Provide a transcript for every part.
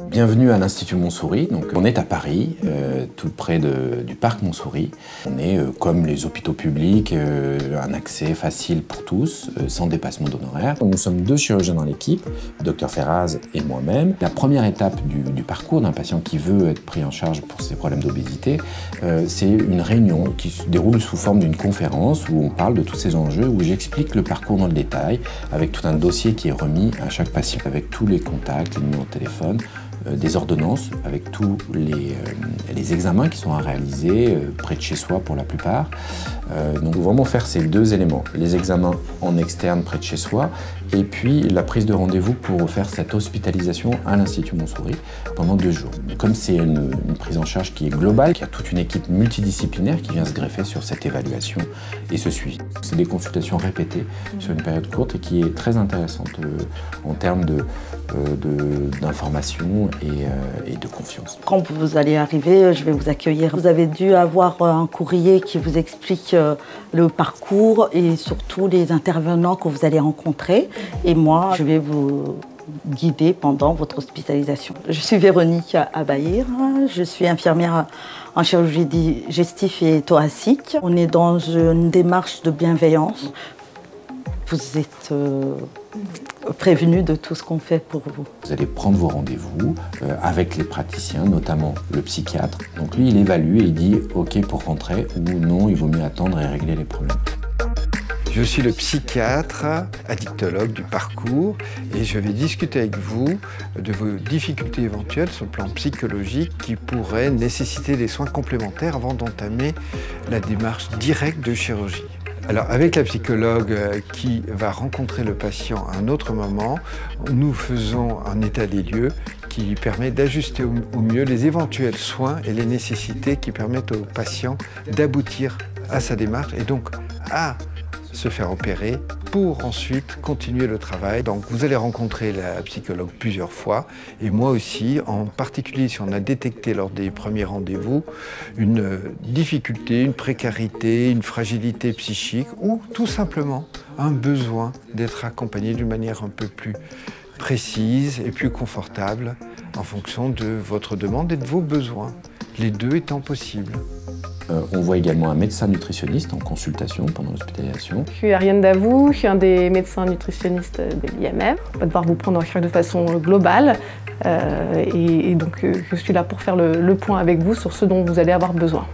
Bienvenue à l'Institut Montsouris. Donc, on est à Paris, tout près du parc Montsouris. On est, comme les hôpitaux publics, un accès facile pour tous, sans dépassement d'honoraires. Nous sommes 2 chirurgiens dans l'équipe, le Dr Ferraz et moi-même. La première étape du parcours d'un patient qui veut être pris en charge pour ses problèmes d'obésité, c'est une réunion qui se déroule sous forme d'une conférence où on parle de tous ces enjeux, où j'explique le parcours dans le détail, avec tout un dossier qui est remis à chaque patient, avec tous les contacts, les numéros de téléphone, des ordonnances avec tous les examens qui sont à réaliser près de chez soi pour la plupart. Donc vraiment faire ces 2 éléments, les examens en externe près de chez soi et puis la prise de rendez-vous pour faire cette hospitalisation à l'Institut Montsouris pendant 2 jours. Mais comme c'est une prise en charge qui est globale, il y a toute une équipe multidisciplinaire qui vient se greffer sur cette évaluation et ce suivi. C'est des consultations répétées sur une période courte et qui est très intéressante en termes d'information et de confiance. Quand vous allez arriver, je vais vous accueillir. Vous avez dû avoir un courrier qui vous explique le parcours et surtout les intervenants que vous allez rencontrer. Et moi, je vais vous guider pendant votre hospitalisation. Je suis Véronique Abahir, je suis infirmière en chirurgie digestive et thoracique. On est dans une démarche de bienveillance. Vous êtes prévenu de tout ce qu'on fait pour vous. Vous allez prendre vos rendez-vous avec les praticiens, notamment le psychiatre. Donc lui, il évalue et il dit « OK pour rentrer » ou « Non, il vaut mieux attendre et régler les problèmes ». Je suis le psychiatre addictologue du parcours et je vais discuter avec vous de vos difficultés éventuelles sur le plan psychologique qui pourraient nécessiter des soins complémentaires avant d'entamer la démarche directe de chirurgie. Alors, avec la psychologue qui va rencontrer le patient à un autre moment, nous faisons un état des lieux qui lui permet d'ajuster au mieux les éventuels soins et les nécessités qui permettent au patient d'aboutir à sa démarche et donc à se faire opérer pour ensuite continuer le travail. Donc vous allez rencontrer la psychologue plusieurs fois et moi aussi, en particulier si on a détecté lors des premiers rendez-vous une difficulté, une précarité, une fragilité psychique ou tout simplement un besoin d'être accompagné d'une manière un peu plus précise et plus confortable en fonction de votre demande et de vos besoins, les 2 étant possibles. On voit également un médecin nutritionniste en consultation pendant l'hospitalisation. Je suis Ariane Davout, je suis un des médecins nutritionnistes de l'IMR. On va devoir vous prendre en charge de façon globale et donc je suis là pour faire le point avec vous sur ce dont vous allez avoir besoin.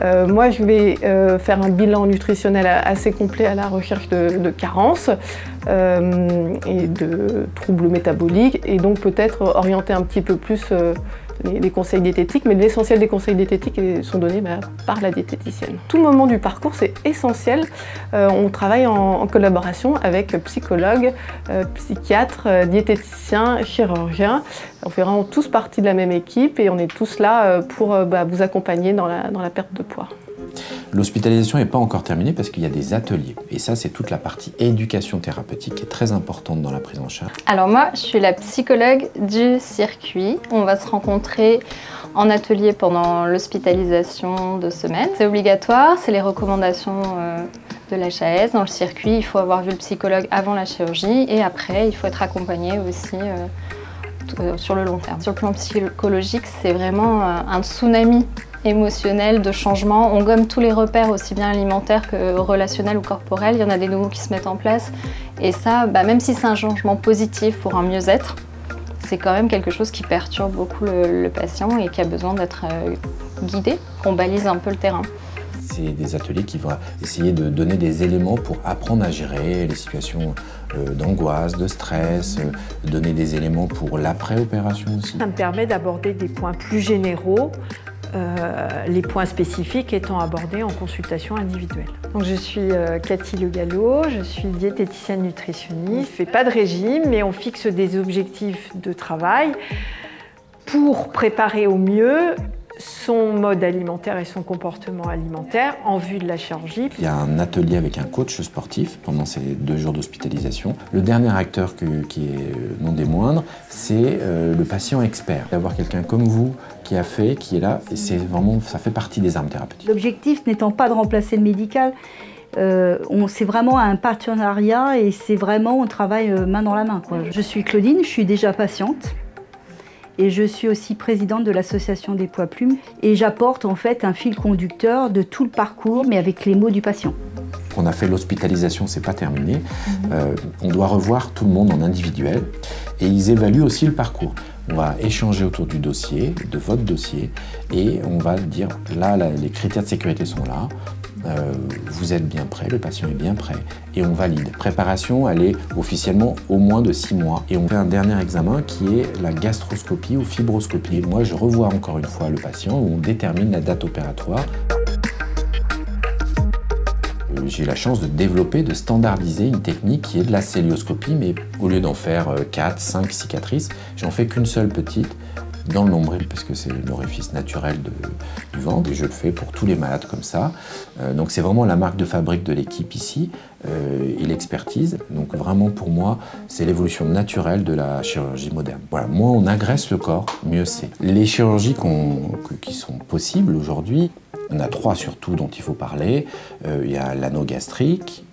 Moi, je vais faire un bilan nutritionnel assez complet à la recherche de carences et de troubles métaboliques et donc peut-être orienter un petit peu plus les conseils diététiques, mais l'essentiel des conseils diététiques sont donnés par la diététicienne. Tout moment du parcours, c'est essentiel. On travaille en collaboration avec psychologues, psychiatres, diététiciens, chirurgiens. On fait vraiment tous partie de la même équipe et on est tous là pour vous accompagner dans la perte de poids. L'hospitalisation n'est pas encore terminée parce qu'il y a des ateliers. Et ça, c'est toute la partie éducation thérapeutique qui est très importante dans la prise en charge. Alors moi, je suis la psychologue du circuit. On va se rencontrer en atelier pendant l'hospitalisation de semaine. C'est obligatoire, c'est les recommandations de l'HAS. Dans le circuit, il faut avoir vu le psychologue avant la chirurgie et après, il faut être accompagné aussi sur le long terme. Sur le plan psychologique, c'est vraiment un tsunami émotionnel, de changement. On gomme tous les repères, aussi bien alimentaires que relationnels ou corporels. Il y en a des nouveaux qui se mettent en place. Et ça, même si c'est un changement positif pour un mieux-être, c'est quand même quelque chose qui perturbe beaucoup le patient et qui a besoin d'être guidé, qu'on balise un peu le terrain. C'est des ateliers qui vont essayer de donner des éléments pour apprendre à gérer les situations d'angoisse, de stress, donner des éléments pour l'après-opération aussi. Ça me permet d'aborder des points plus généraux, les points spécifiques étant abordés en consultation individuelle. Donc je suis Cathy Le Gallo, je suis diététicienne nutritionniste. On ne fait pas de régime, mais on fixe des objectifs de travail pour préparer au mieux son mode alimentaire et son comportement alimentaire en vue de la chirurgie. Il y a un atelier avec un coach sportif pendant ces 2 jours d'hospitalisation. Le dernier acteur qui est non des moindres, c'est le patient expert. D'avoir quelqu'un comme vous qui a fait, qui est là, et c'est vraiment, ça fait partie des armes thérapeutiques. L'objectif n'étant pas de remplacer le médical, c'est vraiment un partenariat et c'est vraiment, on travaille main dans la main, quoi. Je suis Claudine, je suis déjà patiente. Et je suis aussi présidente de l'association des poids plumes. Et j'apporte en fait un fil conducteur de tout le parcours, mais avec les mots du patient. On a fait l'hospitalisation, c'est pas terminé. On doit revoir tout le monde en individuel et ils évaluent aussi le parcours. On va échanger autour du dossier, de votre dossier, et on va dire là, les critères de sécurité sont là. Vous êtes bien prêt, le patient est bien prêt et on valide. Préparation, elle est officiellement au moins de 6 mois et on fait un dernier examen qui est la gastroscopie ou fibroscopie. Moi, je revois encore une fois le patient où on détermine la date opératoire. J'ai la chance de développer, de standardiser une technique qui est de la cœlioscopie, mais au lieu d'en faire 4, 5 cicatrices, j'en fais qu'une seule petite dans le nombril, parce que c'est l'orifice naturel du ventre, et je le fais pour tous les malades comme ça. Donc c'est vraiment la marque de fabrique de l'équipe ici, et l'expertise. Donc vraiment pour moi, c'est l'évolution naturelle de la chirurgie moderne. Voilà, moins on agresse le corps, mieux c'est. Les chirurgies qui sont possibles aujourd'hui, il y en a 3 surtout dont il faut parler. Il y a l'anneau gastrique,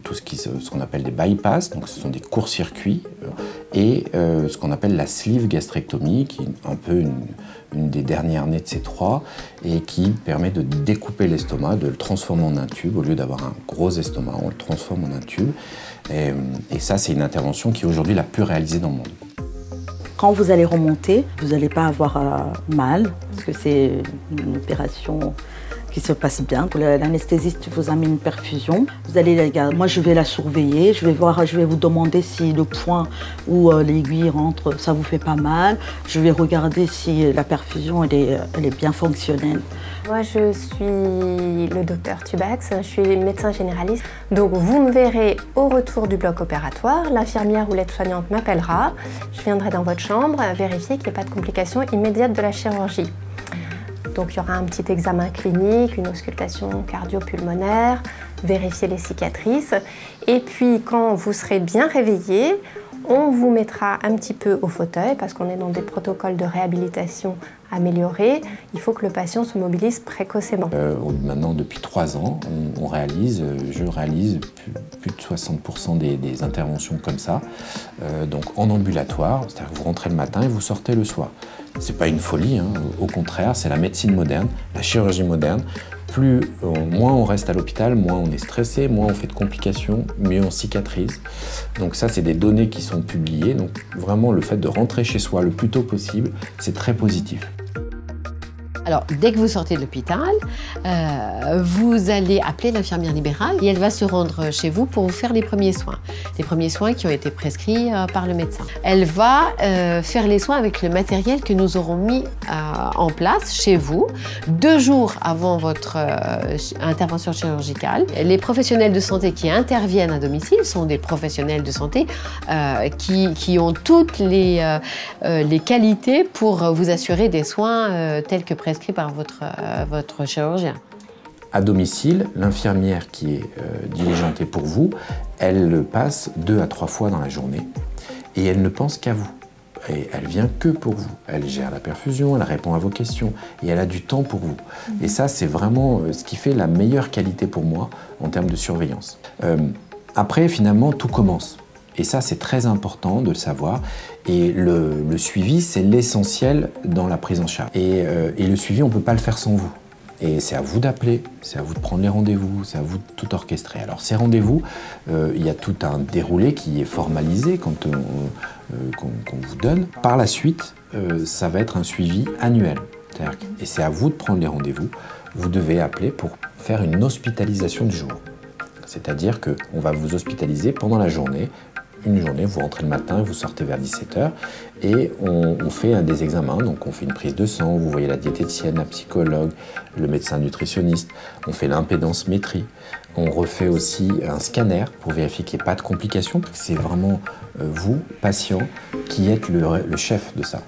tout ce qu'on appelle des bypass, donc ce sont des courts-circuits, et ce qu'on appelle la sleeve gastrectomie, qui est un peu une des dernières nées de ces 3, et qui permet de découper l'estomac, de le transformer en un tube. Au lieu d'avoir un gros estomac, on le transforme en un tube. Et ça, c'est une intervention qui est aujourd'hui la plus réalisée dans le monde. Quand vous allez remonter, vous n'allez pas avoir mal, parce que c'est une opération qui se passe bien. L'anesthésiste vous a mis une perfusion. Vous allez la garder. Moi, je vais la surveiller. Je vais vous demander si le point où l'aiguille rentre, ça vous fait pas mal. Je vais regarder si la perfusion elle est bien fonctionnelle. Moi, je suis le docteur Tubax, je suis médecin généraliste. Donc, vous me verrez au retour du bloc opératoire. L'infirmière ou l'aide-soignante m'appellera. Je viendrai dans votre chambre vérifier qu'il n'y ait pas de complications immédiates de la chirurgie. Donc, il y aura un petit examen clinique, une auscultation cardio-pulmonaire, vérifier les cicatrices. Et puis, quand vous serez bien réveillé, on vous mettra un petit peu au fauteuil parce qu'on est dans des protocoles de réhabilitation améliorés. Il faut que le patient se mobilise précocement. Maintenant, depuis 3 ans, je réalise plus de 60% des interventions comme ça, donc en ambulatoire, c'est-à-dire que vous rentrez le matin et vous sortez le soir. C'est pas une folie, hein. Au contraire, c'est la médecine moderne, la chirurgie moderne. Moins on reste à l'hôpital, moins on est stressé, moins on fait de complications, mieux on cicatrise. Donc ça, c'est des données qui sont publiées. Donc vraiment, le fait de rentrer chez soi le plus tôt possible, c'est très positif. Alors, dès que vous sortez de l'hôpital, vous allez appeler l'infirmière libérale et elle va se rendre chez vous pour vous faire les premiers soins. Les premiers soins qui ont été prescrits par le médecin. Elle va faire les soins avec le matériel que nous aurons mis en place chez vous 2 jours avant votre intervention chirurgicale. Les professionnels de santé qui interviennent à domicile sont des professionnels de santé qui ont toutes les qualités pour vous assurer des soins tels que prescrits par votre chirurgien. À domicile, l'infirmière qui est diligentée pour vous, elle le passe 2 à 3 fois dans la journée et elle ne pense qu'à vous. Et elle vient que pour vous. Elle gère la perfusion, elle répond à vos questions et elle a du temps pour vous. Et ça, c'est vraiment ce qui fait la meilleure qualité pour moi en termes de surveillance. Après, finalement, tout commence. Et ça, c'est très important de le savoir. Et le suivi, c'est l'essentiel dans la prise en charge. Et le suivi, on ne peut pas le faire sans vous. Et c'est à vous d'appeler, c'est à vous de prendre les rendez-vous, c'est à vous de tout orchestrer. Alors ces rendez-vous, il y a tout un déroulé qui est formalisé qu'on vous donne. Par la suite, ça va être un suivi annuel. Et c'est à vous de prendre les rendez-vous. Vous devez appeler pour faire une hospitalisation du jour. C'est-à-dire qu'on va vous hospitaliser pendant la journée. Une journée, vous rentrez le matin, vous sortez vers 17h et on fait des examens. Donc on fait une prise de sang, vous voyez la diététicienne, la psychologue, le médecin nutritionniste. On fait l'impédance-métrie. On refait aussi un scanner pour vérifier qu'il n'y ait pas de complications parce que c'est vraiment vous, patient, qui êtes le chef de ça.